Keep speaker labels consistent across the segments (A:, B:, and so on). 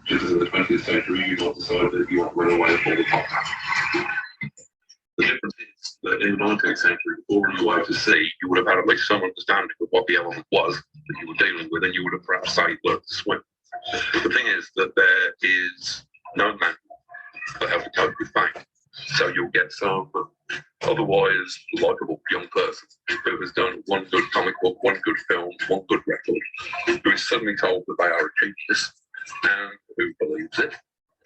A: Just as in the 20th century, you might decide that you want to run away and fall apart. The difference is that in the 19th century, before you were to sea, you would have had at least some understanding of what the element was that you were dealing with, and you would have perhaps learned to swim. The thing is that there is no manual for how to cope with pain. So you'll get some otherwise likable young person who has done one good comic book, one good film, one good record, who is suddenly told that they are a genius and who believes it,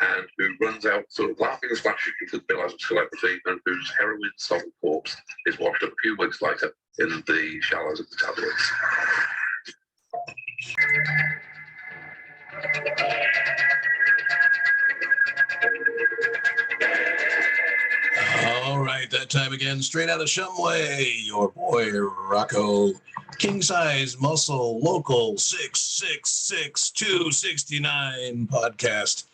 A: and who runs out sort of laughing and splashing into the billows of celebrity, and whose heroin-sodden corpse is washed up a few weeks later in the shallows of the tabloids.
B: All right, that time again, straight out of Shumway, your boy Rocco, king size muscle local 666-269 podcast.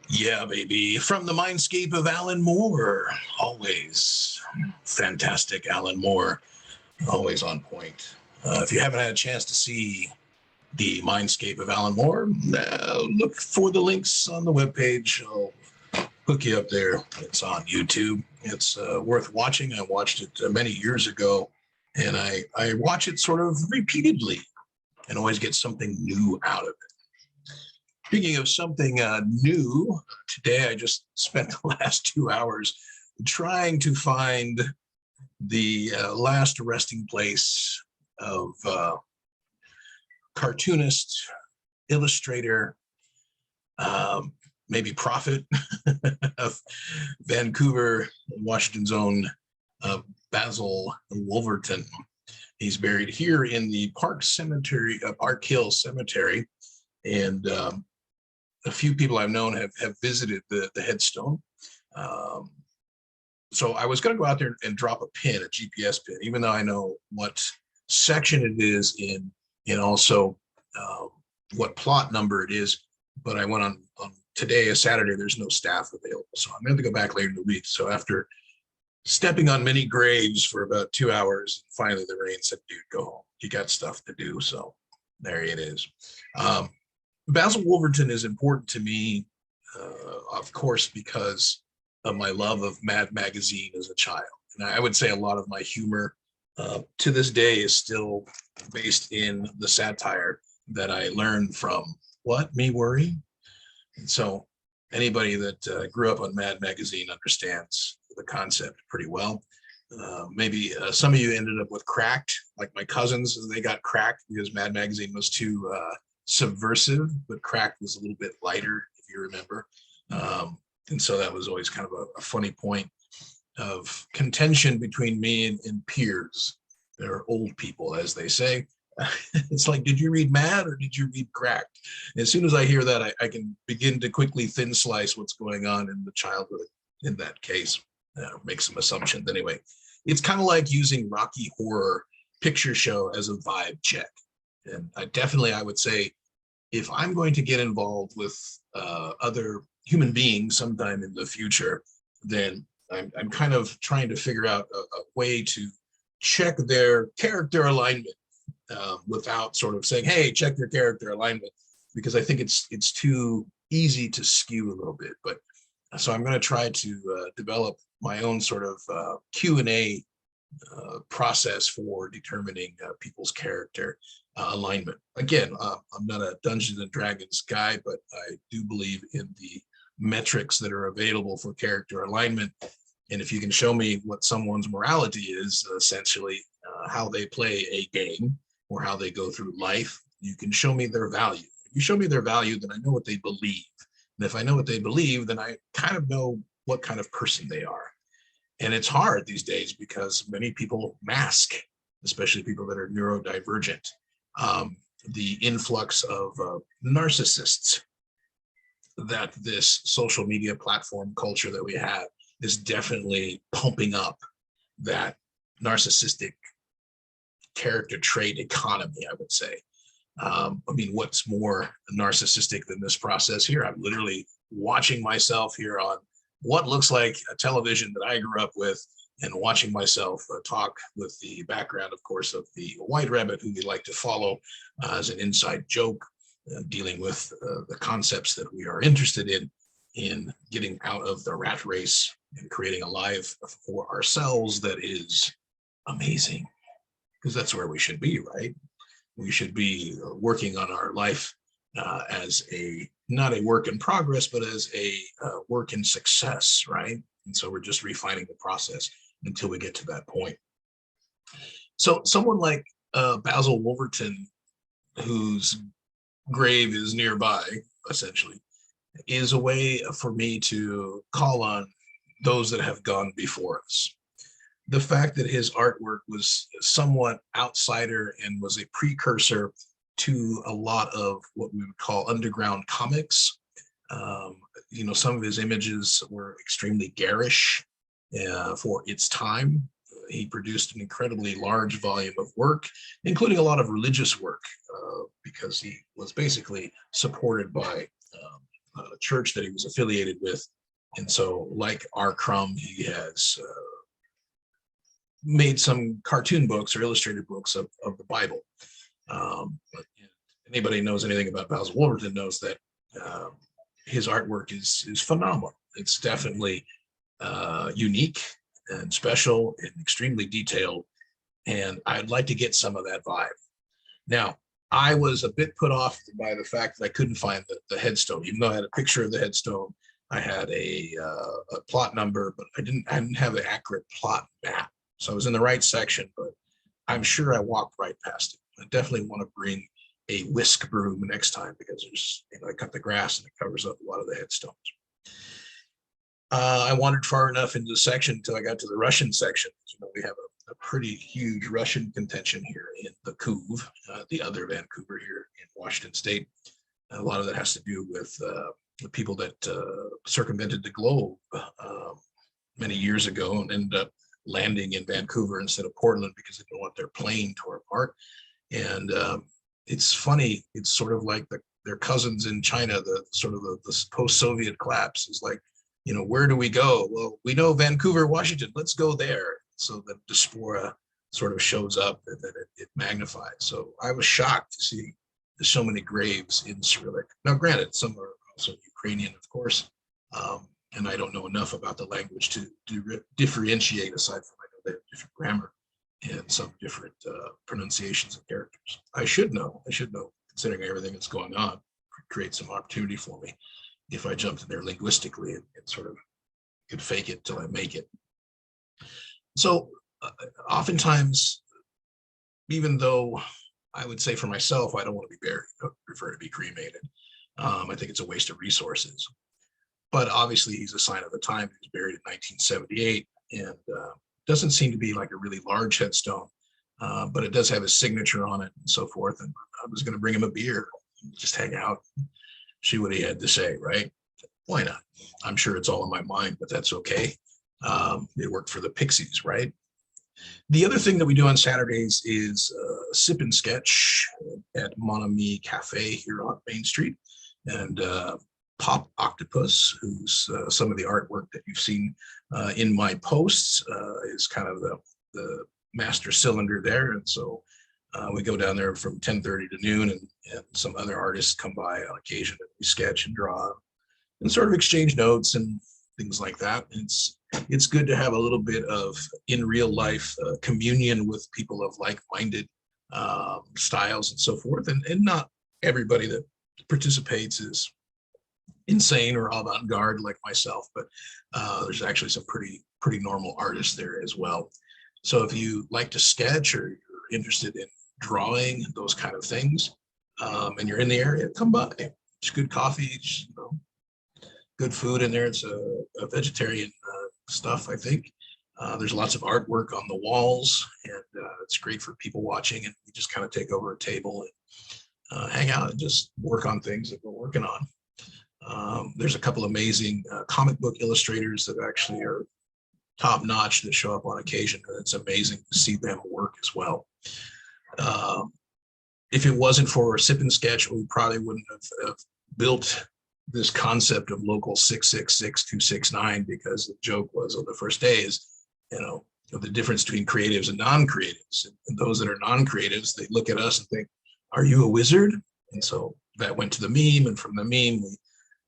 B: Yeah, baby, from the mindscape of Alan Moore, always fantastic Alan Moore, always on point. If you haven't had a chance to see the mindscape of Alan Moore, look for the links on the webpage. I'll hook you up there. It's on YouTube. It's worth watching. I watched it many years ago, and I watch it sort of repeatedly and always get something new out of it. Speaking of something new, today I just spent the last 2 hours trying to find the last resting place of cartoonist, illustrator, maybe prophet of Vancouver, Washington's own Basil Wolverton. He's buried here in the Park Hill Cemetery, and a few people I've known have visited the headstone. So I was going to go out there and drop a pin, a GPS pin, even though I know what section it is in, and also what plot number it is. But I went on today, a Saturday, there's no staff available. So I'm going to go back later in the week. So after stepping on many graves for about 2 hours, finally the rain said, dude, go home. You got stuff to do. So there it is. Basil Wolverton is important to me, of course, because of my love of Mad Magazine as a child. And I would say a lot of my humor to this day is still based in the satire that I learned from What? Me Worry? And so anybody that grew up on Mad Magazine understands the concept pretty well. Maybe some of you ended up with Cracked, like my cousins, they got Cracked because Mad Magazine was too subversive, but Cracked was a little bit lighter, if you remember. And so that was always kind of a funny point of contention between me and peers. They're old people, as they say. It's like, did you read Mad or did you read Cracked? As soon as I hear that, I can begin to quickly thin slice what's going on in the childhood in that case. Make some assumptions anyway. It's kind of like using Rocky Horror Picture Show as a vibe check. And I would say, if I'm going to get involved with other human beings sometime in the future, then I'm kind of trying to figure out a way to check their character alignment without sort of saying, hey, check their character alignment, because I think it's too easy to skew a little bit. But so I'm going to try to develop my own sort of Q&A process for determining people's character alignment. Again, I'm not a Dungeons and Dragons guy, but I do believe in the metrics that are available for character alignment. And if you can show me what someone's morality is, essentially how they play a game or how they go through life, you can show me their value. If you show me their value, then I know what they believe. And if I know what they believe, then I kind of know what kind of person they are. And it's hard these days because many people mask, especially people that are neurodivergent. The influx of narcissists that this social media platform culture that we have is definitely pumping up that narcissistic character trait economy, I would say. I mean, what's more narcissistic than this process here? I'm literally watching myself here on what looks like a television that I grew up with, and watching myself talk with the background, of course, of the white rabbit who we like to follow as an inside joke. dealing with the concepts that we are interested in getting out of the rat race and creating a life for ourselves that is amazing, because that's where we should be, right? We should be working on our life as not a work in progress, but as a work in success, right? And so we're just refining the process until we get to that point. So someone like Basil Wolverton, whose grave is nearby, essentially, is a way for me to call on those that have gone before us. The fact that his artwork was somewhat outsider and was a precursor to a lot of what we would call underground comics. Some of his images were extremely garish for its time. He produced an incredibly large volume of work, including a lot of religious work, because he was basically supported by a church that he was affiliated with. And so, like R. Crumb, he has made some cartoon books or illustrated books of the Bible. But anybody knows anything about Basil Wolverton knows that his artwork is phenomenal. It's definitely unique and special and extremely detailed. And I'd like to get some of that vibe. Now, I was a bit put off by the fact that I couldn't find the headstone, even though I had a picture of the headstone. I had a plot number, but I didn't have an accurate plot map. So I was in the right section, but I'm sure I walked right past it. I definitely want to bring a whisk broom next time, because I cut the grass and it covers up a lot of the headstones. I wandered far enough into the section until I got to the Russian section. We have a pretty huge Russian contention here in the Couve, the other Vancouver here in Washington State. A lot of that has to do with the people that circumvented the globe many years ago and ended up landing in Vancouver instead of Portland because they didn't want their plane torn apart. And it's funny, it's sort of like their cousins in China, the post-Soviet collapse is like, where do we go? Well, we know Vancouver, Washington, let's go there. So the diaspora sort of shows up and then it magnifies. So I was shocked to see so many graves in Cyrillic. Now, granted, some are also Ukrainian, of course, and I don't know enough about the language to differentiate, aside from I know they have different grammar and some different pronunciations of characters. I should know, considering everything that's going on, create some opportunity for me if I jumped in there linguistically and sort of could fake it till I make it. So oftentimes, even though I would say for myself, I don't want to be buried, I prefer to be cremated. I think it's a waste of resources. But obviously he's a sign of the time. He was buried in 1978 and doesn't seem to be like a really large headstone, but it does have his signature on it and so forth. And I was going to bring him a beer, just hang out, see what he had to say, right? Why not? I'm sure it's all in my mind, but that's okay. It worked for the Pixies, right? The other thing that we do on Saturdays is sip and sketch at Mon Ami Cafe here on Main Street. And Pop Octopus, who's some of the artwork that you've seen in my posts, is kind of the master cylinder there. And so we go down there from 10:30 to noon, and some other artists come by on occasion, and we sketch and draw and sort of exchange notes and things like that. It's good to have a little bit of in real life communion with people of like-minded styles and so forth. And not everybody that participates is insane or avant-garde like myself, but there's actually some pretty normal artists there as well. So if you like to sketch or you're interested in drawing, those kind of things, and you're in the area, come by. It's good coffee, it's, good food in there. It's a vegetarian stuff, I think. There's lots of artwork on the walls, and it's great for people watching, and we just kind of take over a table and hang out and just work on things that we're working on. There's a couple amazing comic book illustrators that actually are top notch that show up on occasion, and it's amazing to see them work as well. If it wasn't for Sip and Sketch, we probably wouldn't have built this concept of local 666-269, because the joke was on the first day is, the difference between creatives and non-creatives. And those that are non-creatives, they look at us and think, are you a wizard? And so that went to the meme, and from the meme,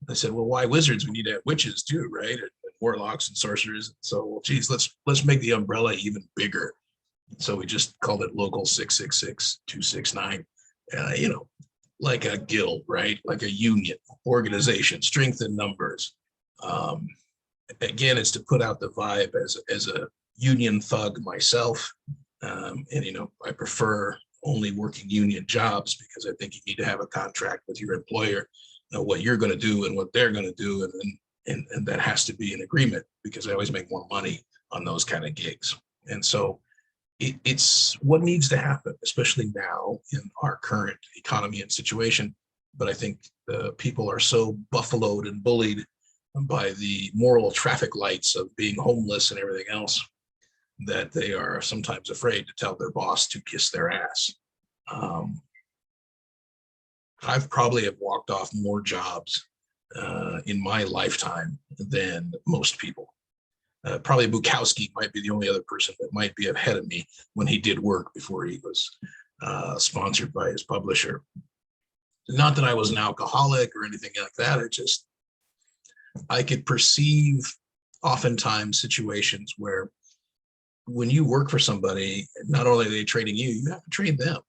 B: I said, well, why wizards? We need to have witches too, right? And warlocks and sorcerers. So, well, geez, let's make the umbrella even bigger. So we just called it Local 666-269. You know, like a guild, right? Like a union, organization, strength in numbers. Again, it's to put out the vibe as a union thug myself. And, you know, I prefer only working union jobs because I think you need to have a contract with your employer, what you're going to do and what they're going to do. And that has to be an agreement because I always make more money on those kind of gigs. And so it's what needs to happen, especially now in our current economy and situation. But I think people are so buffaloed and bullied by the moral traffic lights of being homeless and everything else that they are sometimes afraid to tell their boss to kiss their ass. I've probably have walked off more jobs in my lifetime than most people. Probably Bukowski might be the only other person that might be ahead of me when he did work before he was sponsored by his publisher. Not that I was an alcoholic or anything like that. It just, I could perceive oftentimes situations where when you work for somebody, not only are they training you, you have to train them.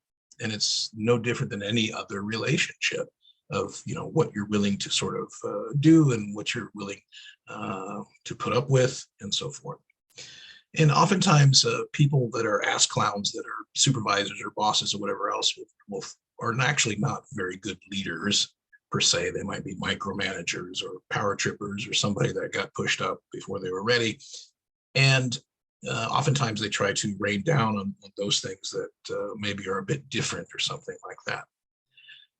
B: And it's no different than any other relationship of, you know, what you're willing to sort of do and what you're willing to put up with and so forth. And oftentimes people that are ass clowns that are supervisors or bosses or whatever else are actually not very good leaders per se. They might be micromanagers or power trippers or somebody that got pushed up before they were ready. And oftentimes they try to rain down on those things that maybe are a bit different or something like that.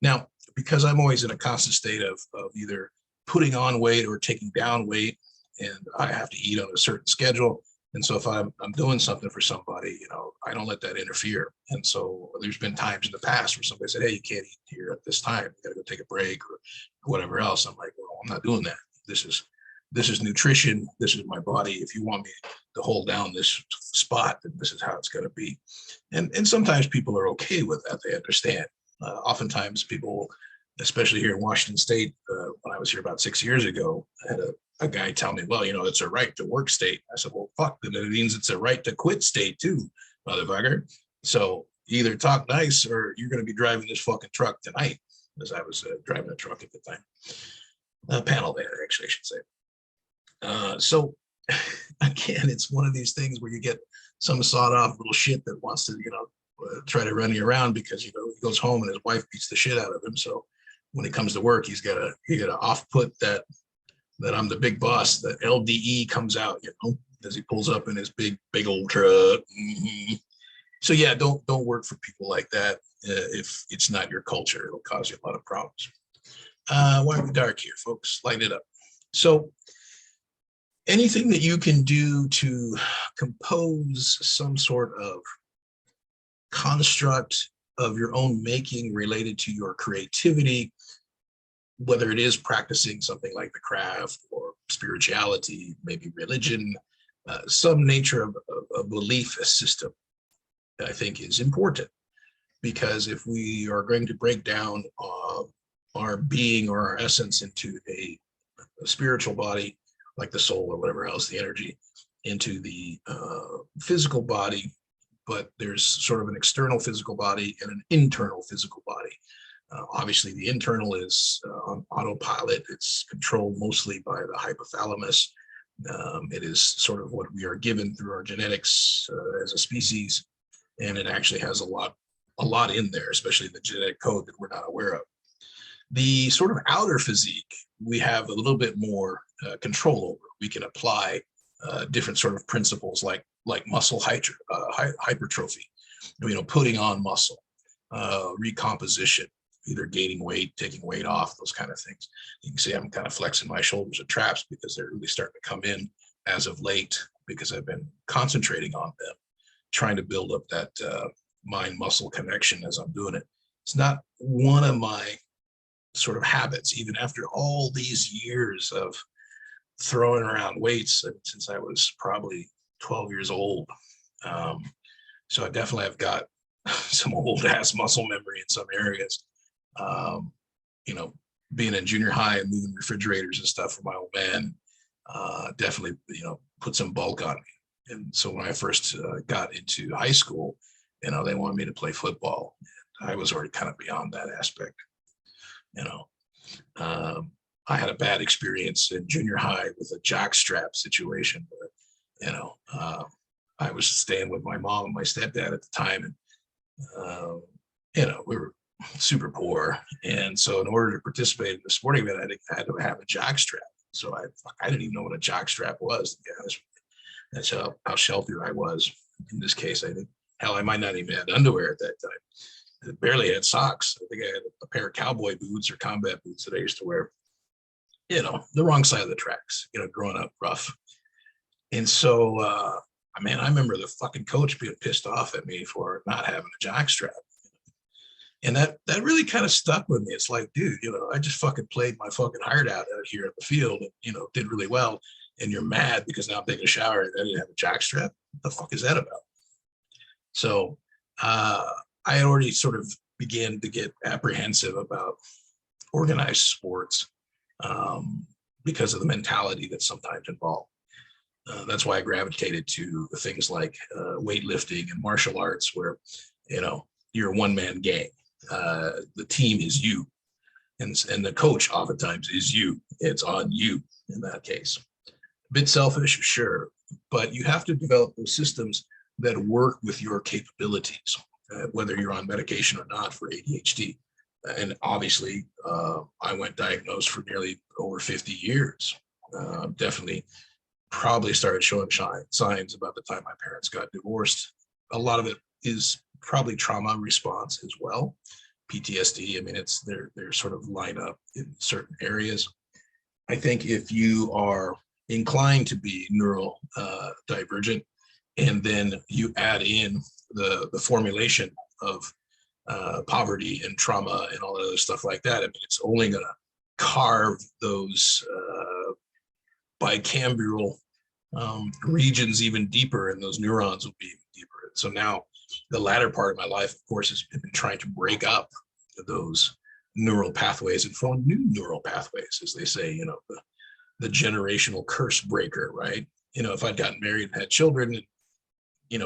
B: Now, because I'm always in a constant state of either putting on weight or taking down weight, and I have to eat on a certain schedule. And so if I'm doing something for somebody, you know, I don't let that interfere. And so there's been times in the past where somebody said, hey, you can't eat here at this time. You gotta go take a break or whatever else. I'm like, well, I'm not doing that. This is nutrition. This is my body. If you want me to hold down this spot, then this is how it's going to be. And sometimes people are okay with that. They understand. Oftentimes people, especially here in Washington State, when I was here about 6 years ago, I had a guy tell me, well, you know, it's a right to work state. I said, well, fuck, then it means it's a right to quit state too, motherfucker. So either talk nice or you're going to be driving this fucking truck tonight, as I was driving a truck at the time. Panel van, actually, I should say. So again, it's one of these things where you get some sawed off little shit that wants to, you know, try to run you around because, you know, he goes home and his wife beats the shit out of him. So when he comes to work, he got to off put that I'm the big boss. That LDE comes out, you know, as he pulls up in his big old truck. Mm-hmm. So yeah, don't work for people like that. If it's not your culture, it'll cause you a lot of problems. Why are we dark here, folks? Light it up. So anything that you can do to compose some sort of construct of your own making related to your creativity, whether it is practicing something like the craft or spirituality, maybe religion, some nature of a belief system, I think is important. Because if we are going to break down our being or our essence into a spiritual body, like the soul or whatever else, the energy, into the physical body, but there's sort of an external physical body and an internal physical body. Obviously, the internal is on autopilot. It's controlled mostly by the hypothalamus. It is sort of what we are given through our genetics as a species, and it actually has a lot in there, especially the genetic code that we're not aware of. The sort of outer physique, we have a little bit more control over. We can apply different sort of principles like muscle hypertrophy, you know, putting on muscle, recomposition, either gaining weight, taking weight off, those kind of things. You can see I'm kind of flexing my shoulders and traps because they're really starting to come in as of late because I've been concentrating on them, trying to build up that mind-muscle connection as I'm doing it. It's not one of my sort of habits, even after all these years of throwing around weights since I was probably 12 years old. So I definitely have got some old ass muscle memory in some areas. being in junior high and moving refrigerators and stuff for my old man, definitely, put some bulk on me. And so when I first got into high school, they wanted me to play football. I was already kind of beyond that aspect. you know. Um, I had a bad experience in junior high with a jock strap situation where, I was staying with my mom and my stepdad at the time, and we were super poor, and so in order to participate in the sporting event, I had to have a jock strap. So I didn't even know what a jock strap was. That's how sheltered I was. In this case, I think hell, I might not even have underwear at that time. I barely had socks. I think I had a pair of cowboy boots or combat boots that I used to wear. The wrong side of the tracks. Growing up rough, and so I remember the fucking coach being pissed off at me for not having a jock strap. And that really kind of stuck with me. It's like, dude, I just fucking played my fucking heart out here in the field and, did really well. And you're mad because now I'm taking a shower and I didn't have a jock strap. What the fuck is that about? So I had already sort of began to get apprehensive about organized sports because of the mentality that's sometimes involved. That's why I gravitated to things like weightlifting and martial arts, where, you're a one-man gang. The team is you, and the coach oftentimes is you. It's on you in that case. A bit selfish, sure, but you have to develop those systems that work with your capabilities, whether you're on medication or not for ADHD. And obviously, I went diagnosed for nearly over 50 years. Definitely probably started showing signs about the time my parents got divorced. A lot of it is probably trauma response as well. PTSD, they're sort of line up in certain areas. I think if you are inclined to be neural divergent, and then you add in the formulation of poverty and trauma and all that other stuff like that, it's only going to carve those bicambial regions even deeper, and those neurons will be even deeper. So now the latter part of my life, of course, has been trying to break up those neural pathways and form new neural pathways, as they say, the generational curse breaker, right? If I'd gotten married and had children and,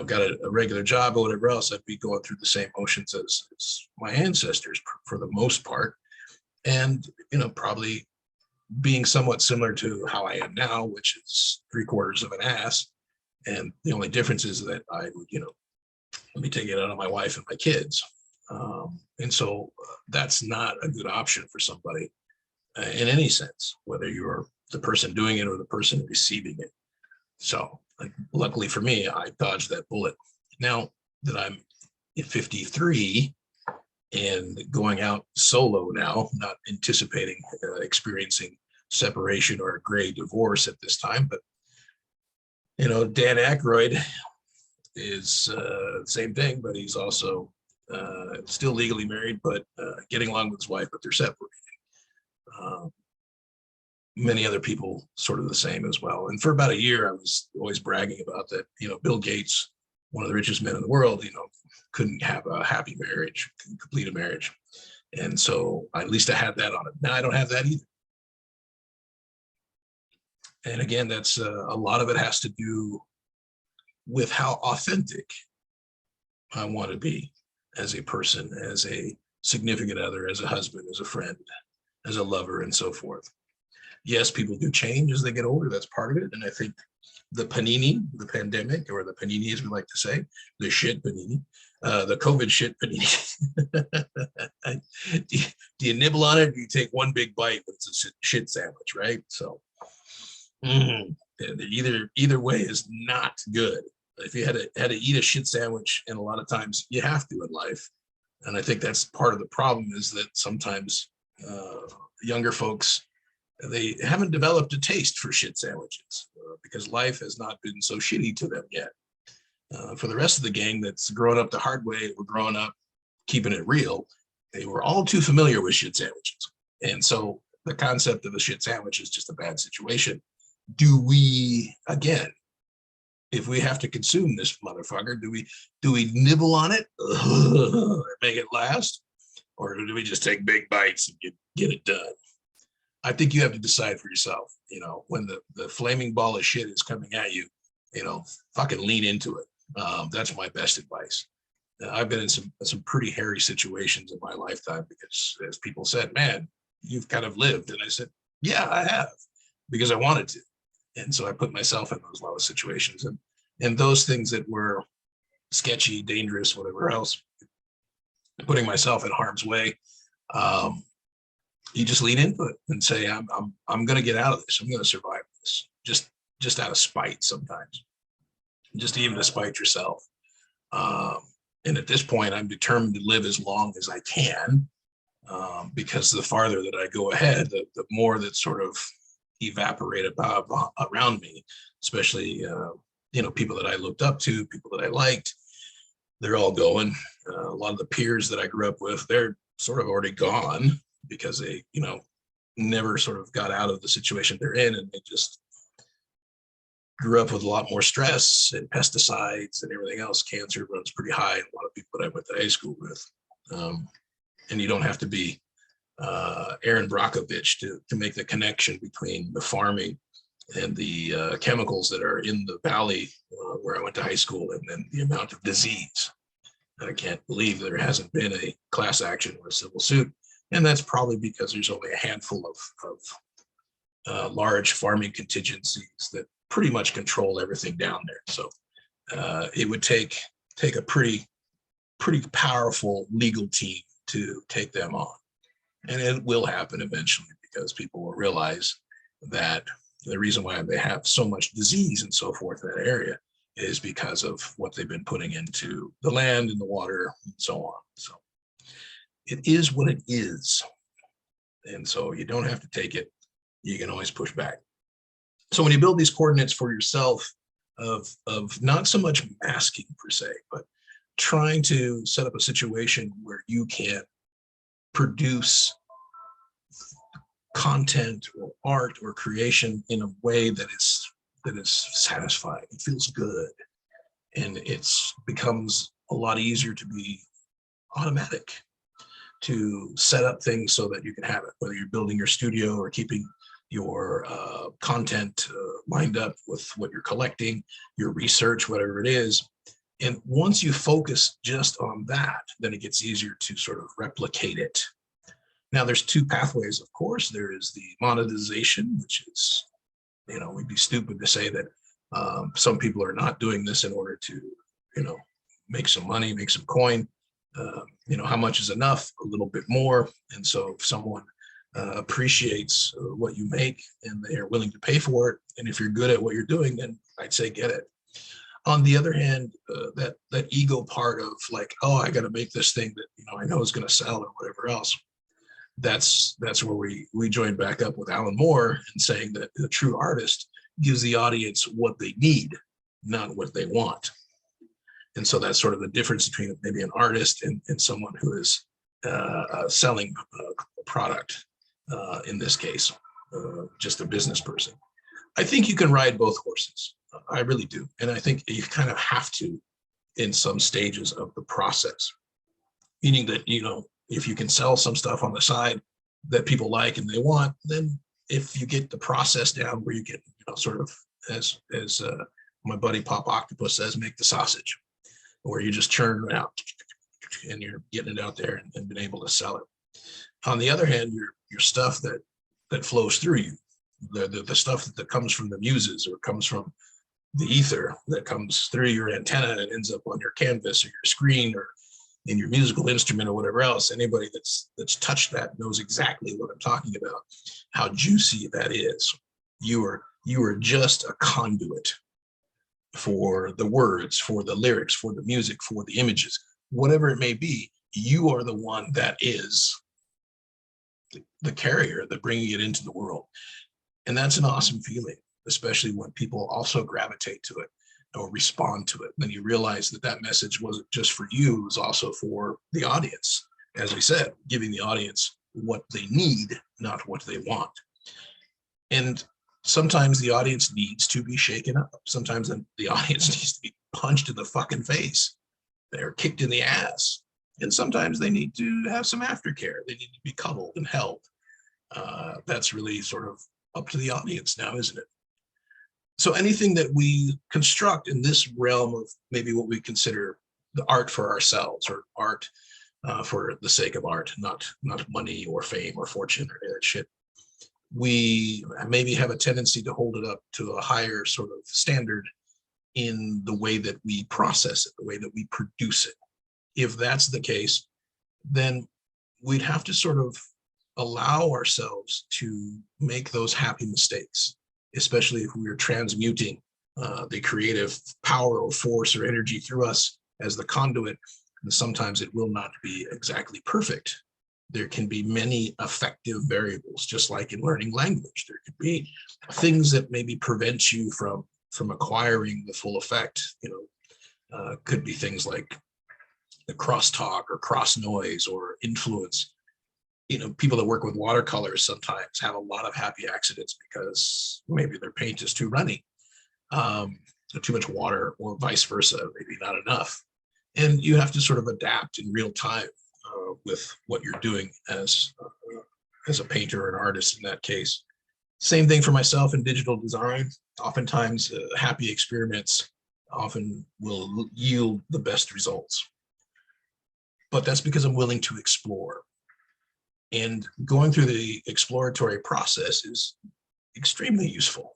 B: got a regular job or whatever else, I'd be going through the same motions as my ancestors for the most part. And, probably being somewhat similar to how I am now, which is 3/4 of an ass. And the only difference is that I would, let me take it out on my wife and my kids. And so that's not a good option for somebody in any sense, whether you're the person doing it or the person receiving it. So luckily for me, I dodged that bullet. Now that I'm 53 and going out solo now, not anticipating experiencing separation or a gray divorce at this time, but Dan Aykroyd is the same thing, but he's also still legally married, but getting along with his wife, but they're separated. Many other people sort of the same as well. And for about a year, I was always bragging about that. Bill Gates, one of the richest men in the world, couldn't have a happy marriage, couldn't complete a marriage. And so at least I had that on it. Now I don't have that either. And again, that's a lot of it has to do with how authentic I want to be as a person, as a significant other, as a husband, as a friend, as a lover, and so forth. Yes, people do change as they get older. That's part of it. And I think the pandemic, or the panini, as we like to say, the shit panini, the COVID shit panini. Do you nibble on it, or do you take one big bite? But it's a shit sandwich, right? So either way is not good. If you had to eat a shit sandwich, and a lot of times you have to in life, and I think that's part of the problem, is that sometimes younger folks, they haven't developed a taste for shit sandwiches because life has not been so shitty to them yet. For the rest of the gang that's growing up the hard way, we're growing up keeping it real, they were all too familiar with shit sandwiches. And so the concept of a shit sandwich is just a bad situation. Do we, again, if we have to consume this motherfucker, do we nibble on it, make it last? or do we just take big bites and get it done? I think you have to decide for yourself, when the flaming ball of shit is coming at you, fucking lean into it. That's my best advice. I've been in some pretty hairy situations in my lifetime because, as people said, man, you've kind of lived. And I said, yeah, I have, because I wanted to. And so I put myself in those lowest situations, and those things that were sketchy, dangerous, whatever else, putting myself in harm's way. You just lean into it and say, I'm going to get out of this. I'm going to survive this, just out of spite sometimes, just even to spite yourself. And at this point, I'm determined to live as long as I can, because the farther that I go ahead, the more that sort of evaporate around me, especially, people that I looked up to, people that I liked, they're all going. A lot of the peers that I grew up with, they're sort of already gone because they, never sort of got out of the situation they're in, and they just grew up with a lot more stress and pesticides and everything else. Cancer runs pretty high in a lot of people that I went to high school with. And you don't have to be Aaron Brockovich to make the connection between the farming and the chemicals that are in the valley where I went to high school, and then the amount of disease. I can't believe there hasn't been a class action or a civil suit. And that's probably because there's only a handful of large farming contingencies that pretty much control everything down there. So it would take a pretty powerful legal team to take them on. And it will happen eventually, because people will realize that the reason why they have so much disease and so forth in that area is because of what they've been putting into the land and the water and so on. So it is what it is. And so you don't have to take it. You can always push back. So when you build these coordinates for yourself of not so much masking per se, but trying to set up a situation where you can produce content or art or creation in a way that is satisfying. It feels good, and it's becomes a lot easier to be automatic, to set up things so that you can have it, whether you're building your studio or keeping your content lined up with what you're collecting, your research, whatever it is. And once you focus just on that, then it gets easier to sort of replicate it. Now, there's two pathways, of course. There is the monetization, which is, we'd be stupid to say that some people are not doing this in order to, make some money, make some coin. How much is enough? A little bit more. And so if someone appreciates what you make and they are willing to pay for it, and if you're good at what you're doing, then I'd say get it. On the other hand, that ego part of like, oh, I got to make this thing that I know is going to sell or whatever else. That's where we join back up with Alan Moore and saying that the true artist gives the audience what they need, not what they want. And so that's sort of the difference between maybe an artist and someone who is selling a product, in this case, just a business person. I think you can ride both horses. I really do. And I think you kind of have to in some stages of the process, meaning that, if you can sell some stuff on the side that people like and they want, then if you get the process down where you get, sort of as my buddy Pop Octopus says, make the sausage, where you just churn it out and you're getting it out there and been able to sell it. On the other hand, your stuff that flows through you, the stuff that comes from the muses or comes from the ether, that comes through your antenna and ends up on your canvas or your screen or in your musical instrument or whatever else. Anybody that's touched that knows exactly what I'm talking about, how juicy that is. You are just a conduit for the words, for the lyrics, for the music, for the images, whatever it may be. You are the one that is the carrier, that bringing it into the world. And that's an awesome feeling, especially when people also gravitate to it or respond to it. Then you realize that message wasn't just for you, it was also for the audience. As we said, giving the audience what they need, not what they want. And sometimes the audience needs to be shaken up. Sometimes the audience needs to be punched in the fucking face. They're kicked in the ass. And sometimes they need to have some aftercare. They need to be cuddled and held. That's really sort of up to the audience now, isn't it? So anything that we construct in this realm of maybe what we consider the art for ourselves, or art for the sake of art, not money or fame or fortune or that shit, we maybe have a tendency to hold it up to a higher sort of standard in the way that we process it, the way that we produce it. If that's the case, then we'd have to sort of allow ourselves to make those happy mistakes, especially if we are transmuting the creative power or force or energy through us as the conduit. And sometimes it will not be exactly perfect. There can be many affective variables, just like in learning language. There could be things that maybe prevent you from acquiring the full effect. Could be things like the crosstalk or cross noise or influence. People that work with watercolors sometimes have a lot of happy accidents because maybe their paint is too runny, too much water, or vice versa, maybe not enough. And you have to sort of adapt in real time with what you're doing as a painter or an artist in that case. Same thing for myself in digital design. Oftentimes, happy experiments often will yield the best results. But that's because I'm willing to explore. And going through the exploratory process is extremely useful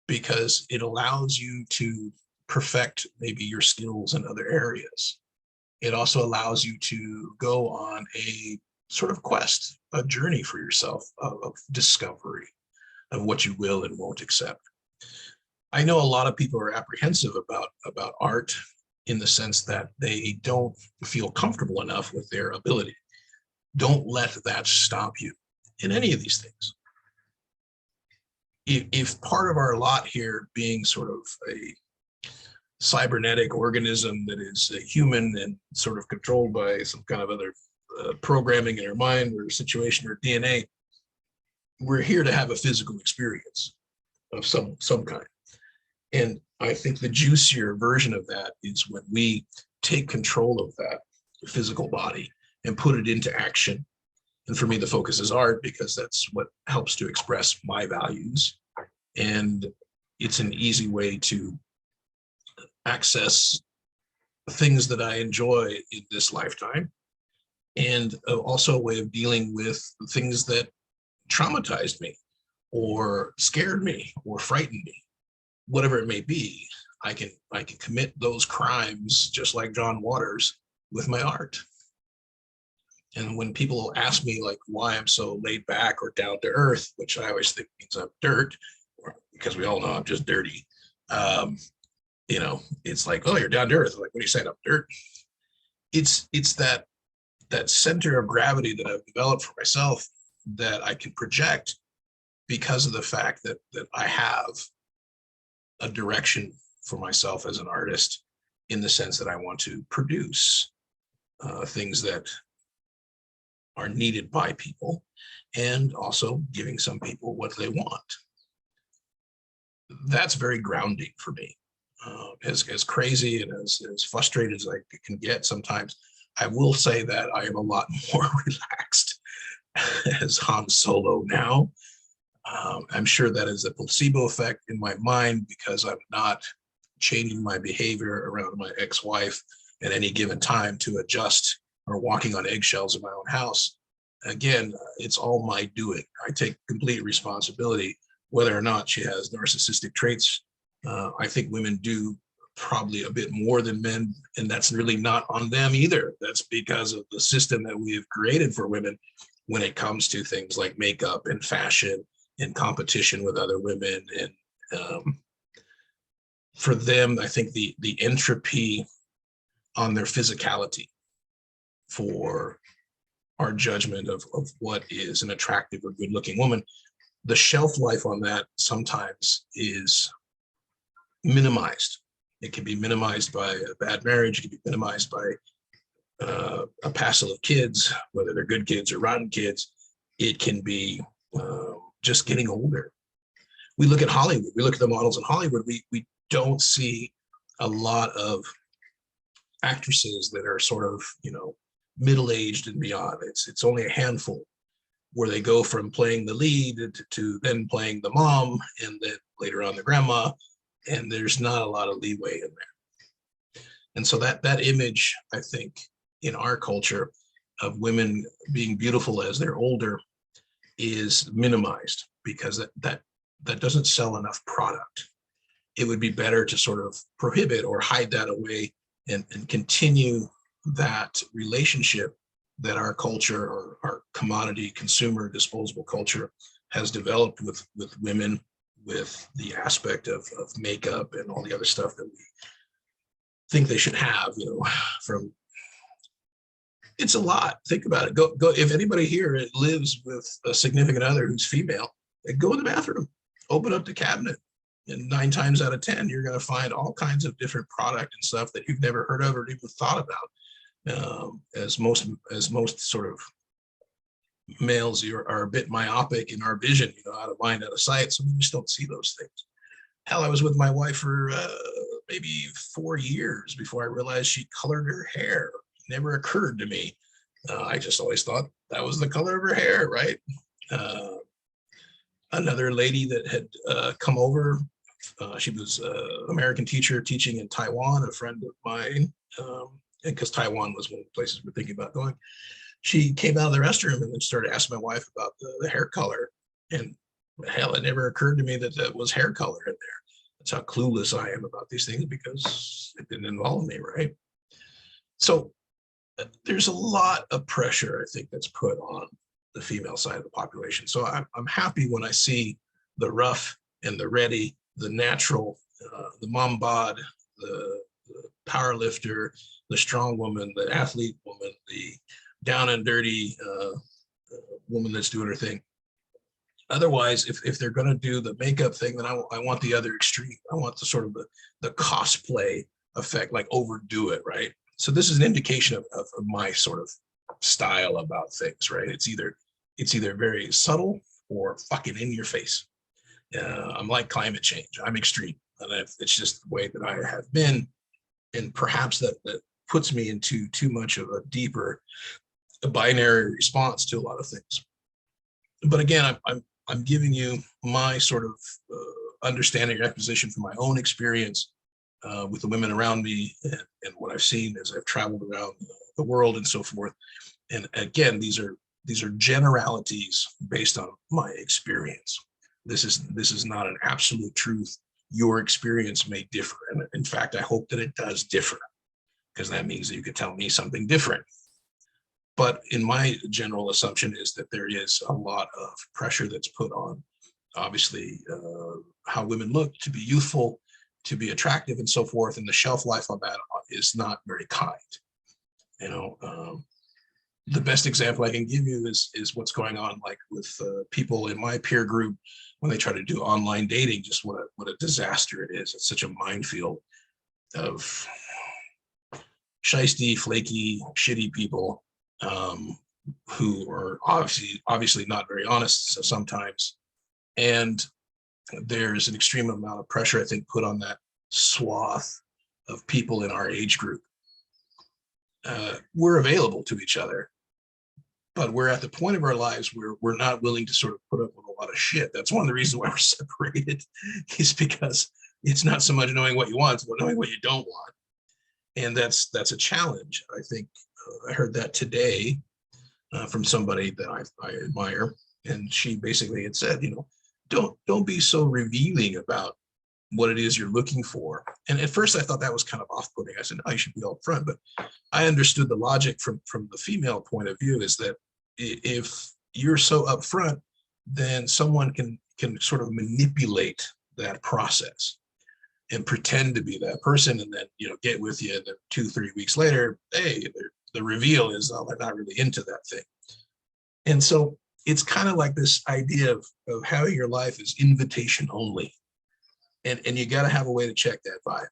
B: because it allows you to perfect maybe your skills in other areas. It also allows you to go on a sort of quest, a journey for yourself of discovery of what you will and won't accept. I know a lot of people are apprehensive about art in the sense that they don't feel comfortable enough with their ability. Don't let that stop you in any of these things. If part of our lot here being sort of a cybernetic organism that is a human and sort of controlled by some kind of other programming in our mind or situation or DNA, we're here to have a physical experience of some kind. And I think the juicier version of that is when we take control of that physical body and put it into action. And for me, the focus is art because that's what helps to express my values. And it's an easy way to access things that I enjoy in this lifetime. And also a way of dealing with things that traumatized me or scared me or frightened me, whatever it may be. I can commit those crimes just like John Waters with my art. And when people ask me like why I'm so laid back or down to earth, which I always think means I'm dirt, because we all know I'm just dirty. It's like, oh, you're down to earth. Like, what are you saying? I'm dirt. It's that center of gravity that I've developed for myself that I can project because of the fact that I have a direction for myself as an artist, in the sense that I want to produce things that are needed by people, and also giving some people what they want. That's very grounding for me. As crazy and as frustrated as I can get sometimes, I will say that I am a lot more relaxed as Han Solo now. I'm sure that is a placebo effect in my mind because I'm not changing my behavior around my ex-wife at any given time to adjust, or walking on eggshells in my own house. Again, it's all my doing. I take complete responsibility, whether or not she has narcissistic traits. I think women do probably a bit more than men, and that's really not on them either. That's because of the system that we have created for women when it comes to things like makeup and fashion and competition with other women. And for them, I think the entropy on their physicality for our judgment of what is an attractive or good looking woman, the shelf life on that sometimes is minimized. It can be minimized by a bad marriage. It can be minimized by a passel of kids, whether they're good kids or rotten kids. It can be just getting older. We look at Hollywood. We look at the models in Hollywood. We don't see a lot of actresses that are sort of, middle-aged and beyond. It's only a handful where they go from playing the lead to then playing the mom and then later on the grandma, and there's not a lot of leeway in there. And so that image, I think, in our culture of women being beautiful as they're older is minimized because that doesn't sell enough product. It would be better to sort of prohibit or hide that away and continue that relationship that our culture or our commodity consumer disposable culture has developed with women, with the aspect of makeup and all the other stuff that we think they should have, from, it's a lot. Think about it. Go. If anybody here lives with a significant other who's female, go in the bathroom, open up the cabinet, and 9 times out of 10, you're going to find all kinds of different product and stuff that you've never heard of or even thought about. As most sort of males are a bit myopic in our vision, out of mind, out of sight, so we just don't see those things. Hell, I was with my wife for maybe 4 years before I realized she colored her hair. It never occurred to me. I just always thought that was the color of her hair, right? Another lady that had come over, she was an American teacher teaching in Taiwan, a friend of mine, because Taiwan was one of the places we're thinking about going. She came out of the restroom and then started asking my wife about the hair color. And hell, it never occurred to me that was hair color in there. That's how clueless I am about these things because it didn't involve me, right? So there's a lot of pressure, I think, that's put on the female side of the population. So I'm happy when I see the rough and the ready, the natural, the mom bod, the power lifter, the strong woman, the athlete woman, the down and dirty woman that's doing her thing. Otherwise, if they're going to do the makeup thing, then I want the other extreme. I want the sort of the cosplay effect, like overdo it, right? So this is an indication of my sort of style about things, right? It's either very subtle or fucking in your face. I'm like climate change. I'm extreme, and it's just the way that I have been, and perhaps that puts me into too much of a deeper binary response to a lot of things. But again, I'm giving you my sort of understanding or exposition from my own experience with the women around me and what I've seen as I've traveled around the world and so forth. And again, these are generalities based on my experience. This is not an absolute truth. Your experience may differ. And in fact, I hope that it does differ, because that means that you could tell me something different. But in my general assumption is that there is a lot of pressure that's put on, obviously, how women look, to be youthful, to be attractive and so forth. And the shelf life on that is not very kind. The best example I can give you is what's going on like with people in my peer group when they try to do online dating, just what a disaster it is. It's such a minefield of shisty, flaky, shitty people who are obviously not very honest sometimes. And there's an extreme amount of pressure, I think, put on that swath of people in our age group. We're available to each other, but we're at the point of our lives where we're not willing to sort of put up with a lot of shit. That's one of the reasons why we're separated, is because it's not so much knowing what you want, it's about knowing what you don't want. And that's a challenge. I think I heard that today from somebody that I admire, and she basically had said, don't be so revealing about what it is you're looking for. And at first I thought that was kind of off-putting. I said, no, you should be upfront. But I understood the logic from the female point of view is that if you're so upfront, then someone can sort of manipulate that process and pretend to be that person, and then get with you, and then 2-3 weeks later, hey, the reveal is, oh, they're not really into that thing. And so it's kind of like this idea of having your life as invitation only. And you got to have a way to check that vibe.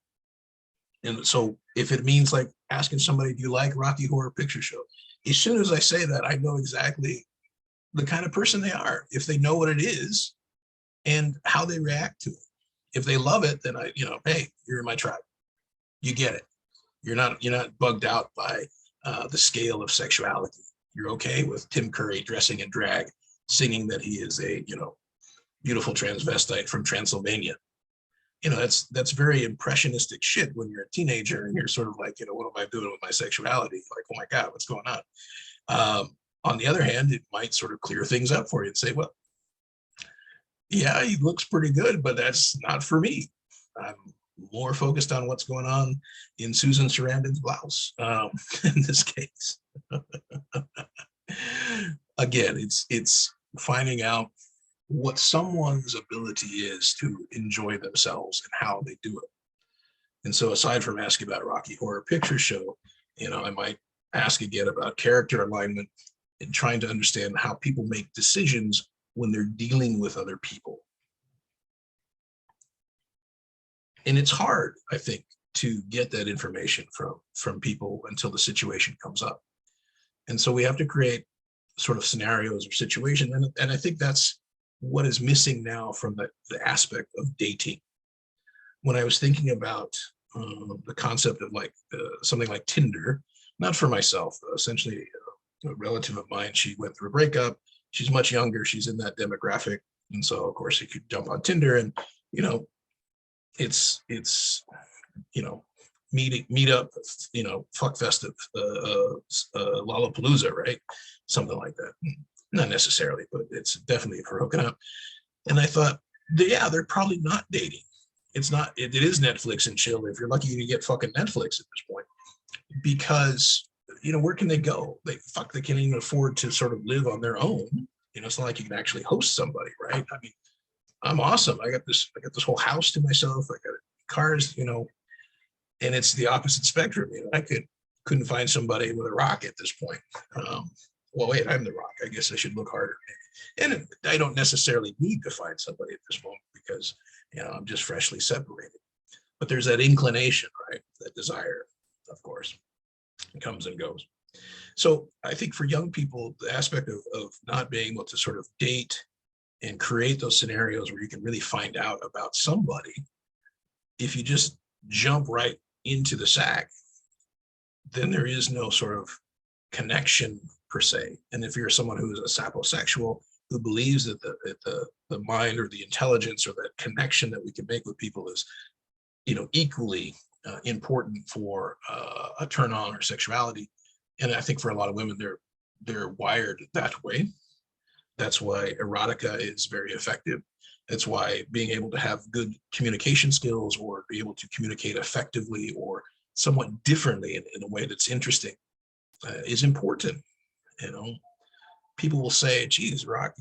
B: And so if it means like asking somebody, do you like Rocky Horror Picture Show? As soon as I say that, I know exactly the kind of person they are, if they know what it is and how they react to it. If they love it, then hey, you're in my tribe. You get it. You're not bugged out by the scale of sexuality. You're okay with Tim Curry dressing in drag, singing that he is a beautiful transvestite from Transylvania. That's very impressionistic shit when you're a teenager and you're sort of like, what am I doing with my sexuality? Like, oh my God, what's going on? On the other hand, it might sort of clear things up for you and say, well, yeah, he looks pretty good, but that's not for me. I'm more focused on what's going on in Susan Sarandon's blouse in this case. Again, it's finding out what someone's ability is to enjoy themselves and how they do it. And so aside from asking about Rocky Horror Picture Show, I might ask again about character alignment and trying to understand how people make decisions when they're dealing with other people. And it's hard, I think, to get that information from people until the situation comes up. And so we have to create sort of scenarios or situations. And I think that's what is missing now from the aspect of dating. When I was thinking about the concept of something like Tinder, not for myself, essentially a relative of mine, she went through a breakup. She's much younger. She's in that demographic. And so, of course, you could jump on Tinder and, it's meet up, fuck festive, Lollapalooza, right? Something like that. Not necessarily, but it's definitely for hooking up. And I thought, yeah, they're probably not dating. It's not, it is Netflix and chill. If you're lucky, you get fucking Netflix at this point, because, where can they go? They can't even afford to sort of live on their own. It's not like you can actually host somebody, right? I mean, I'm awesome. I got this whole house to myself. I got cars, and it's the opposite spectrum. I couldn't find somebody with a rock at this point. Well, wait, I'm the rock. I guess I should look harder. And I don't necessarily need to find somebody at this moment because, I'm just freshly separated. But there's that inclination, right? That desire, of course, comes and goes. So I think for young people, the aspect of not being able to sort of date and create those scenarios where you can really find out about somebody, if you just jump right into the sack, then there is no sort of connection per se. And if you're someone who is a saposexual, who believes that the mind or the intelligence or that connection that we can make with people is, equally important for a turn on or sexuality. And I think for a lot of women, they're wired that way. That's why erotica is very effective. That's why being able to have good communication skills or be able to communicate effectively or somewhat differently in a way that's interesting is important. People will say, geez, Rock,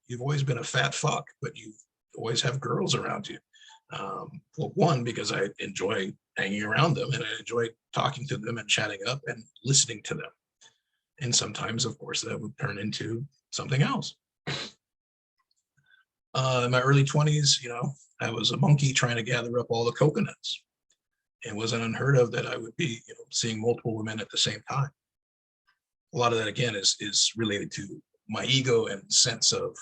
B: you've always been a fat fuck, but you always have girls around you. Well, one, because I enjoy hanging around them and I enjoy talking to them and chatting up and listening to them. And sometimes, of course, that would turn into something else. In my early 20s, I was a monkey trying to gather up all the coconuts. It wasn't unheard of that I would be, seeing multiple women at the same time. A lot of that, again, is related to my ego and sense of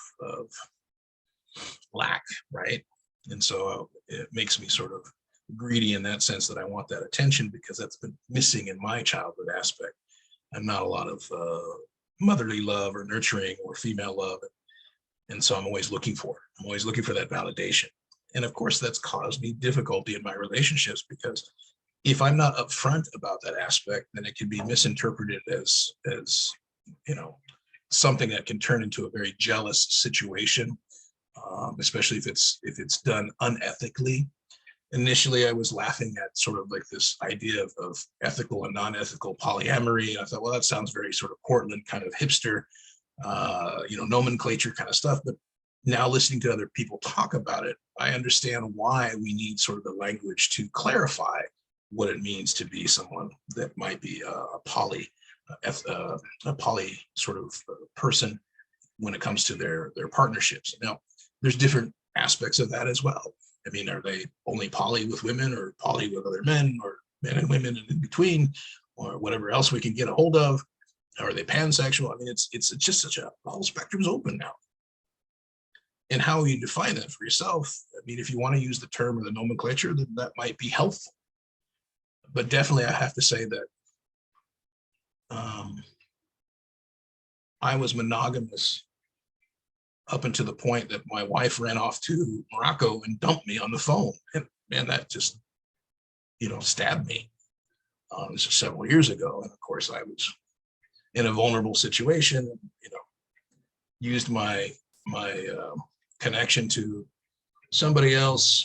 B: lack, right? And so it makes me sort of greedy in that sense that I want that attention because that's been missing in my childhood aspect. And not a lot of motherly love or nurturing or female love. And so I'm always looking for it. I'm always looking for that validation. And of course, that's caused me difficulty in my relationships because if I'm not upfront about that aspect, then it can be misinterpreted as something that can turn into a very jealous situation, especially if it's done unethically. Initially, I was laughing at sort of like this idea of ethical and non-ethical polyamory. And I thought, well, that sounds very sort of Portland kind of hipster, nomenclature kind of stuff. But now listening to other people talk about it, I understand why we need sort of the language to clarify what it means to be someone that might be a poly sort of person when it comes to their partnerships. Now, there's different aspects of that as well. I mean, are they only poly with women or poly with other men or men and women and in between or whatever else we can get a hold of? Are they pansexual? I mean, it's just such the whole spectrum's open now. And how you define that for yourself, I mean, if you want to use the term or the nomenclature, then that might be helpful. But definitely I have to say that I was monogamous up until the point that my wife ran off to Morocco and dumped me on the phone. And man, that just, stabbed me. This was several years ago. And of course I was in a vulnerable situation, and, used my connection to somebody else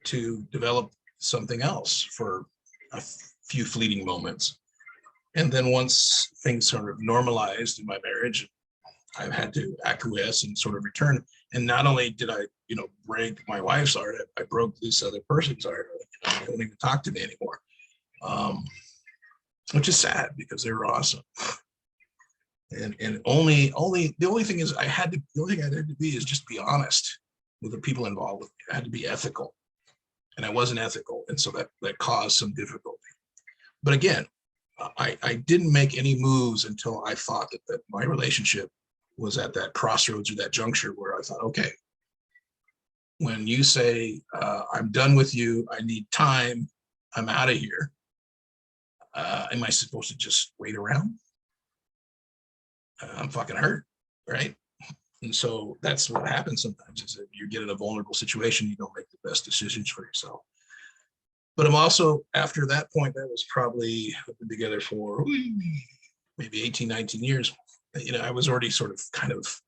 B: to develop something else for a few fleeting moments. And then once things sort of normalized in my marriage, I've had to acquiesce and sort of return. And not only did I, break my wife's heart, I broke this other person's heart. They don't even talk to me anymore, which is sad because they were awesome. And the only thing is the only thing I had to be is just be honest with the people involved with me. I had to be ethical, and I wasn't ethical, and so that caused some difficulty. But again, I didn't make any moves until I thought that my relationship was at that crossroads or that juncture where I thought, okay, when you say I'm done with you, I need time, I'm out of here. Am I supposed to just wait around? I'm fucking hurt, right? And so that's what happens sometimes, is that you get in a vulnerable situation, you don't make the best decisions for yourself. But I'm also, after that point, that was probably been together for maybe 18, 19 years. I was already sort of kind of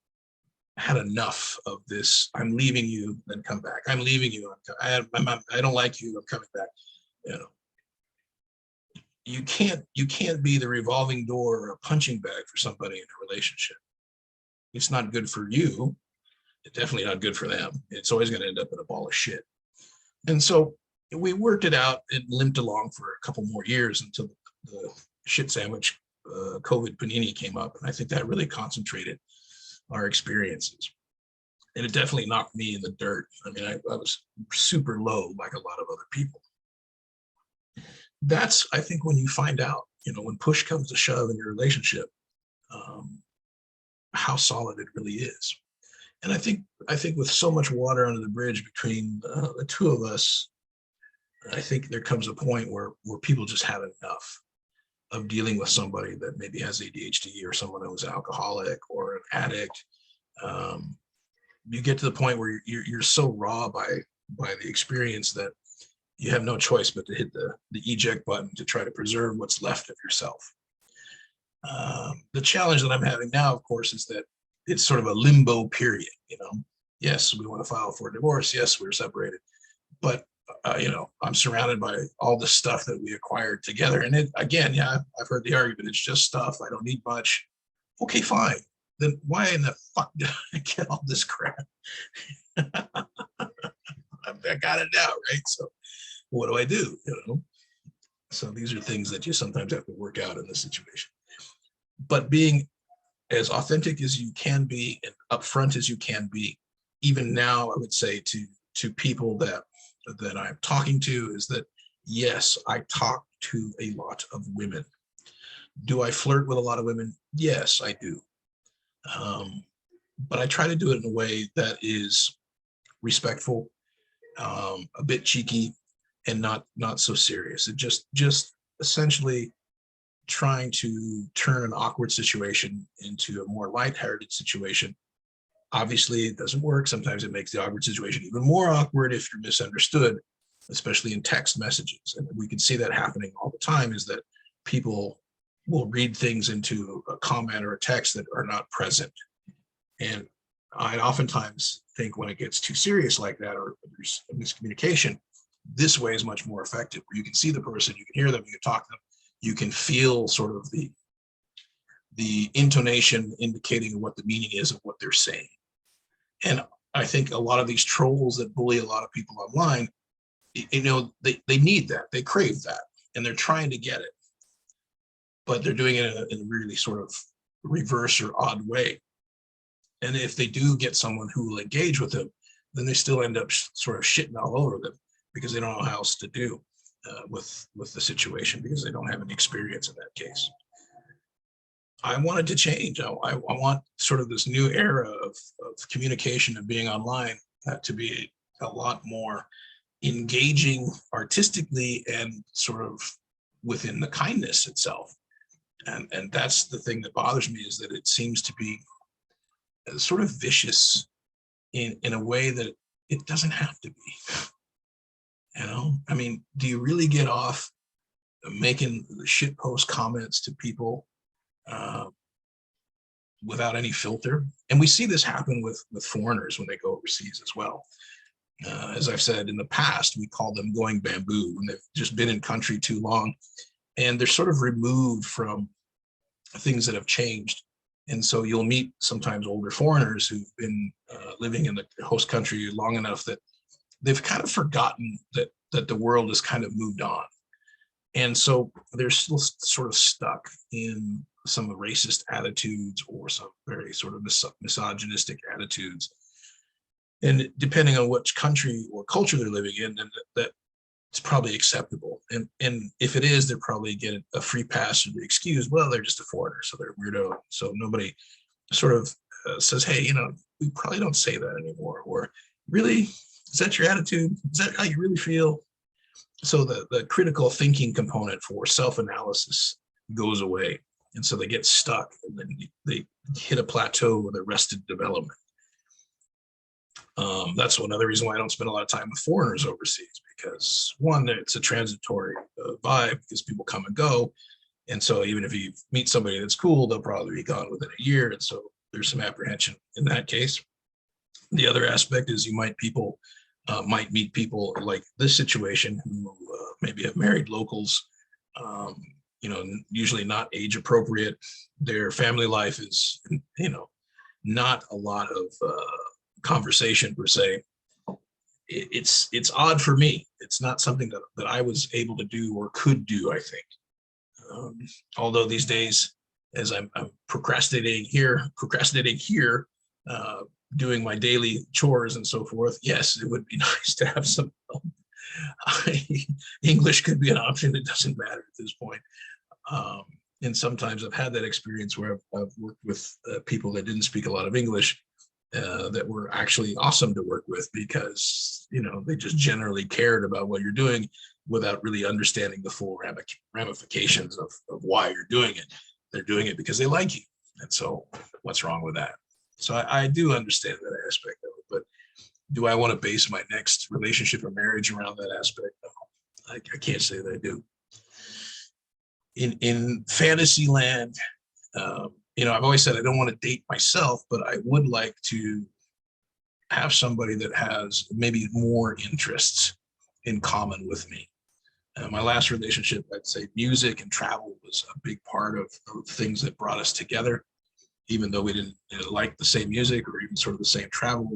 B: had enough of this. I'm leaving you, then come back. I'm leaving you. I don't like you. I'm coming back. You can't be the revolving door or a punching bag for somebody in a relationship. It's not good for you. It's definitely not good for them. It's always going to end up in a ball of shit. And so we worked it out and limped along for a couple more years until the shit sandwich COVID panini came up. And I think that really concentrated our experiences. And it definitely knocked me in the dirt. I mean, I was super low, like a lot of other people. That's, I think, when you find out, when push comes to shove in your relationship, how solid it really is. And I think with so much water under the bridge between the two of us, I think there comes a point where people just have enough of dealing with somebody that maybe has ADHD or someone who's an alcoholic or an addict. You get to the point where you're so raw by the experience that you have no choice but to hit the eject button to try to preserve what's left of yourself. The challenge that I'm having now, of course, is that it's sort of a limbo period. Yes, we want to file for a divorce. Yes, we're separated, but I'm surrounded by all the stuff that we acquired together. And I've heard the argument, it's just stuff. I don't need much. Okay, fine. Then why in the fuck did I get all this crap? I got it now, right? So what do I do? So these are things that you sometimes have to work out in this situation. But being as authentic as you can be and upfront as you can be, even now, I would say to people that I'm talking to, is that yes, I talk to a lot of women. Do I flirt with a lot of women? Yes, I do. But I try to do it in a way that is respectful, a bit cheeky, and not so serious. It just essentially trying to turn an awkward situation into a more lighthearted situation. Obviously, it doesn't work. Sometimes it makes the awkward situation even more awkward if you're misunderstood, especially in text messages. And we can see that happening all the time, is that people will read things into a comment or a text that are not present. And I oftentimes think when it gets too serious like that, or there's a miscommunication, this way is much more effective, where you can see the person, you can hear them, you can talk to them, you can feel sort of the intonation indicating what the meaning is of what they're saying. And I think a lot of these trolls that bully a lot of people online, they need that, they crave that, and they're trying to get it, but they're doing it in a really sort of reverse or odd way. And if they do get someone who will engage with them, then they still end up sort of shitting all over them because they don't know how else to do with the situation, because they don't have any experience in that case. I wanted to change. I want sort of this new era of communication and being online to be a lot more engaging artistically and sort of within the kindness itself. And that's the thing that bothers me, is that it seems to be sort of vicious in a way that it doesn't have to be. You know, I mean, do you really get off making shit post comments to people without any filter? And we see this happen with foreigners when they go overseas as well. As I've said in the past, we call them going bamboo when they've just been in country too long, and they're sort of removed from things that have changed. And so you'll meet sometimes older foreigners who've been living in the host country long enough that they've kind of forgotten that the world has kind of moved on. And so they're still sort of stuck in some racist attitudes or some very sort of misogynistic attitudes. And depending on which country or culture they're living in, then that it's probably acceptable. And if it is, they're probably get a free pass or the excuse, well, they're just a foreigner, so they're weirdo. So nobody sort of says, hey, you know, we probably don't say that anymore. Or really, is that your attitude? Is that how you really feel? So the critical thinking component for self-analysis goes away. And so they get stuck, and then they hit a plateau with arrested development. That's another reason why I don't spend a lot of time with foreigners overseas, because one, it's a transitory vibe because people come and go. And so even if you meet somebody that's cool, they'll probably be gone within a year. And so there's some apprehension in that case. The other aspect is you might meet people like this situation who maybe have married locals, you know, usually not age appropriate. Their family life is, you know, not a lot of conversation per se. It's odd for me. It's not something that I was able to do or could do, I think. Although these days, as I'm procrastinating here, doing my daily chores and so forth, yes, it would be nice to have some English could be an option. It doesn't matter at this point. And sometimes I've had that experience where I've worked with people that didn't speak a lot of English, that were actually awesome to work with, because, you know, they just generally cared about what you're doing without really understanding the full ramifications of why you're doing it. They're doing it because they like you. And so what's wrong with that? So I do understand that aspect of it, but do I want to base my next relationship or marriage around that aspect? No, I can't say that I do. In fantasy land, you know, I've always said I don't want to date myself, but I would like to have somebody that has maybe more interests in common with me. My last relationship, I'd say music and travel was a big part of things that brought us together, even though we didn't like the same music or even sort of the same travel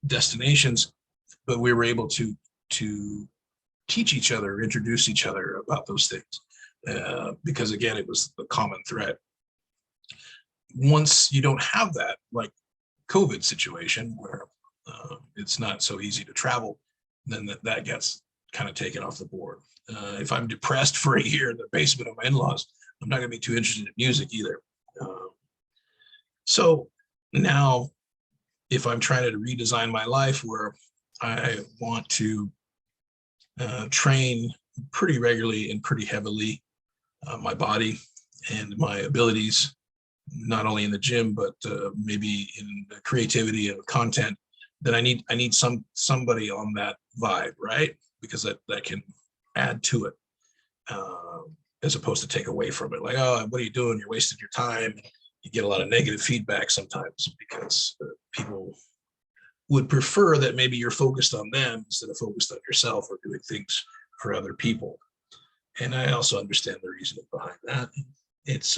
B: destinations, but we were able to teach each other, introduce each other about those things, because again, it was the common thread. Once you don't have that, like COVID situation where it's not so easy to travel, then that gets kind of taken off the board. If I'm depressed for a year in the basement of my in-laws, I'm not going to be too interested in music either. So now, if I'm trying to redesign my life where I want to train pretty regularly and pretty heavily my body and my abilities, not only in the gym, but maybe in creativity and content, then I need somebody on that vibe, right? Because that can add to it, as opposed to take away from it. Like, oh, what are you doing? You're wasting your time. You get a lot of negative feedback sometimes because people would prefer that maybe you're focused on them instead of focused on yourself or doing things for other people. And I also understand the reasoning behind that. It's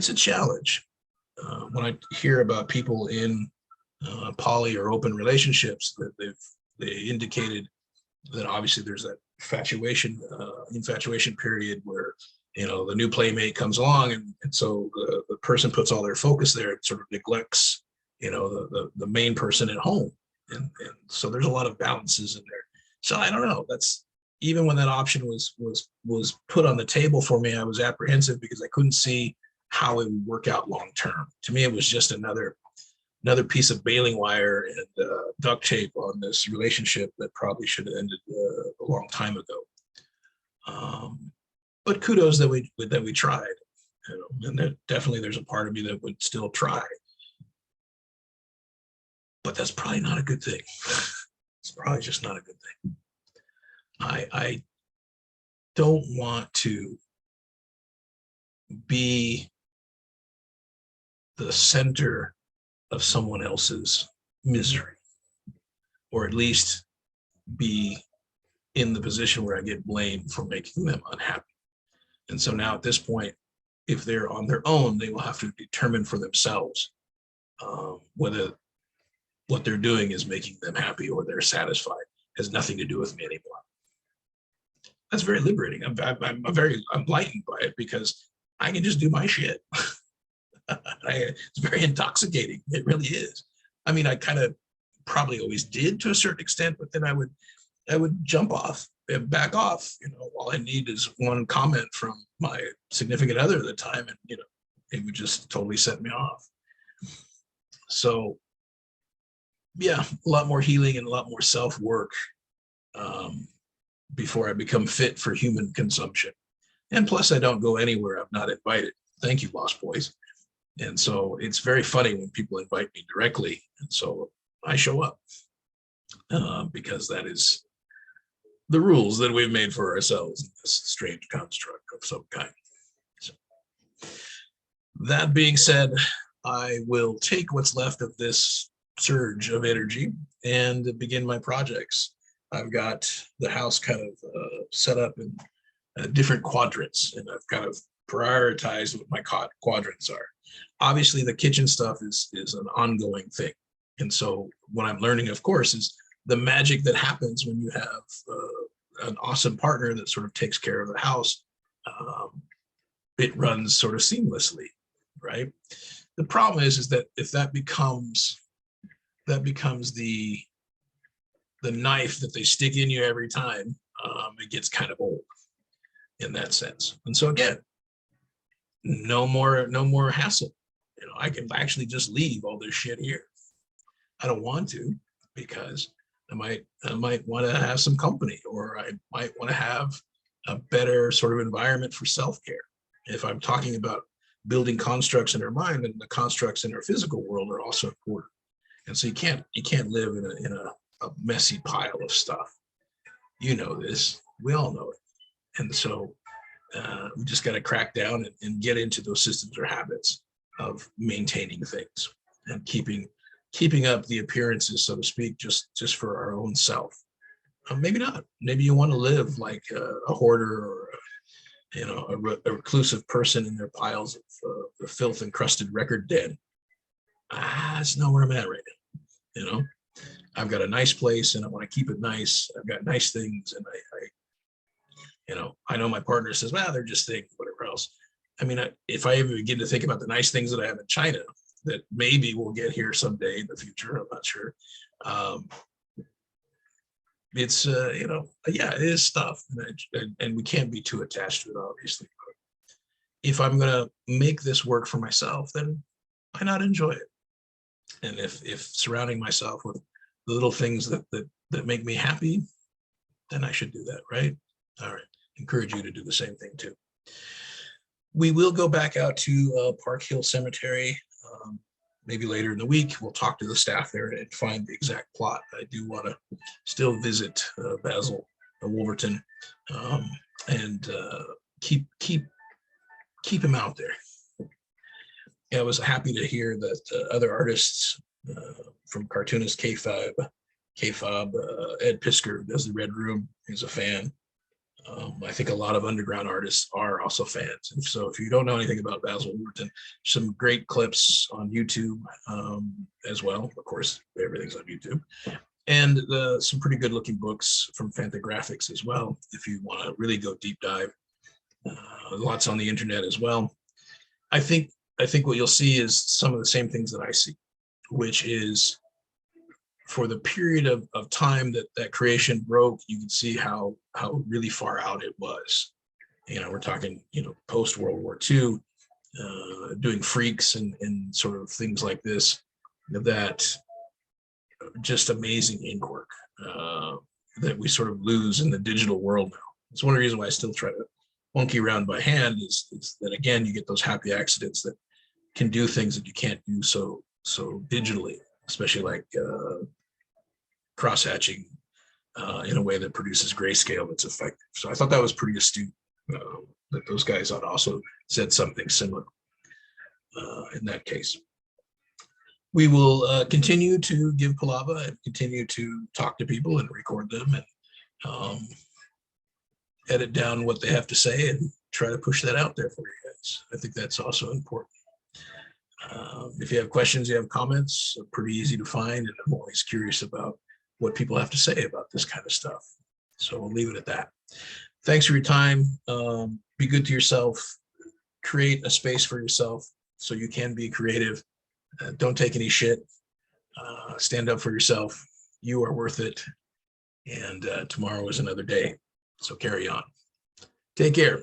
B: a challenge. When I hear about people in poly or open relationships, that they indicated that obviously there's that infatuation period where, you know, the new playmate comes along, and so the person puts all their focus there and sort of neglects, you know, the main person at home, and so there's a lot of balances in there. So I don't know. That's, even when that option was put on the table for me, I was apprehensive because I couldn't see how it would work out long term. To me, it was just another another piece of baling wire and duct tape on this relationship that probably should have ended a long time ago. But kudos that we tried, and definitely there's a part of me that would still try. But that's probably not a good thing. It's probably just not a good thing. I don't want to be the center of someone else's misery, or at least be in the position where I get blamed for making them unhappy. And so now at this point, if they're on their own, they will have to determine for themselves whether what they're doing is making them happy or they're satisfied. It has nothing to do with me anymore. That's very liberating. I'm enlightened by it because I can just do my shit. It's very intoxicating. It really is. I mean, I kind of probably always did to a certain extent, but then I would jump off and back off. All I need is one comment from my significant other at the time, and it would just totally set me off. So yeah, a lot more healing and a lot more self-work before I become fit for human consumption. And plus, I don't go anywhere I'm not invited. Thank you, Lost Boys. And so it's very funny when people invite me directly. And so I show up because that is the rules that we've made for ourselves in this strange construct of some kind. So, that being said, I will take what's left of this surge of energy and begin my projects. I've got the house kind of set up in different quadrants, and I've kind of prioritized what my quadrants are. Obviously, the kitchen stuff is an ongoing thing. And so what I'm learning, of course, is the magic that happens when you have an awesome partner that sort of takes care of the house. It runs sort of seamlessly, right? The problem is that if that becomes the knife that they stick in you every time, it gets kind of old in that sense. And so again, no more hassle. I can actually just leave all this shit here. I don't want to, because I might want to have some company, or I might want to have a better sort of environment for self-care. If I'm talking about building constructs in our mind, then the constructs in our physical world are also important. And so you can't live in a messy pile of stuff. You know this. We all know it. And so we just got to crack down and get into those systems or habits of maintaining things and keeping up the appearances, so to speak, just for our own self. Maybe not. Maybe you want to live like a hoarder, or a reclusive person in their piles of the filth encrusted record den. That's not where I'm at right now. I've got a nice place and I want to keep it nice. I've got nice things, and I know my partner says, well, they're just things, whatever else. I mean, if I even begin to think about the nice things that I have in China that maybe we'll get here someday in the future, I'm not sure. It's, yeah, it is stuff, and we can't be too attached to it, obviously. But if I'm going to make this work for myself, then why not enjoy it? And if surrounding myself with the little things that make me happy, then I should do that, right? All right. Encourage you to do the same thing too. We will go back out to Park Hill Cemetery maybe later in the week. We'll talk to the staff there and find the exact plot. I do want to still visit Basil Wolverton and keep him out there. Yeah, I was happy to hear that other artists from cartoonist K-Fob, Ed Pisker does the Red Room. He's a fan. I think a lot of underground artists are also fans. And so if you don't know anything about Basil Wolverton, some great clips on YouTube as well. Of course, everything's on YouTube. And some pretty good looking books from Fantagraphics as well, if you want to really go deep dive. Lots on the internet as well. I think what you'll see is some of the same things that I see, which is for the period of time that creation broke, you can see how really far out it was. We're talking, post World War II, doing freaks and sort of things like this. that just amazing ink work that we sort of lose in the digital world now. It's one of the reasons why I still try to monkey around by hand is that, again, you get those happy accidents that can do things that you can't do so digitally, especially like cross hatching in a way that produces grayscale that's effective. So I thought that was pretty astute that those guys had also said something similar in that case. We will continue to give Palava and continue to talk to people and record them and edit down what they have to say and try to push that out there for you guys. I think that's also important. If you have questions, you have comments, pretty easy to find, and I'm always curious about what people have to say about this kind of stuff. So we'll leave it at that. Thanks for your time. Be good to yourself. Create a space for yourself so you can be creative. Don't take any shit. Stand up for yourself. You are worth it. And tomorrow is another day. So carry on. Take care.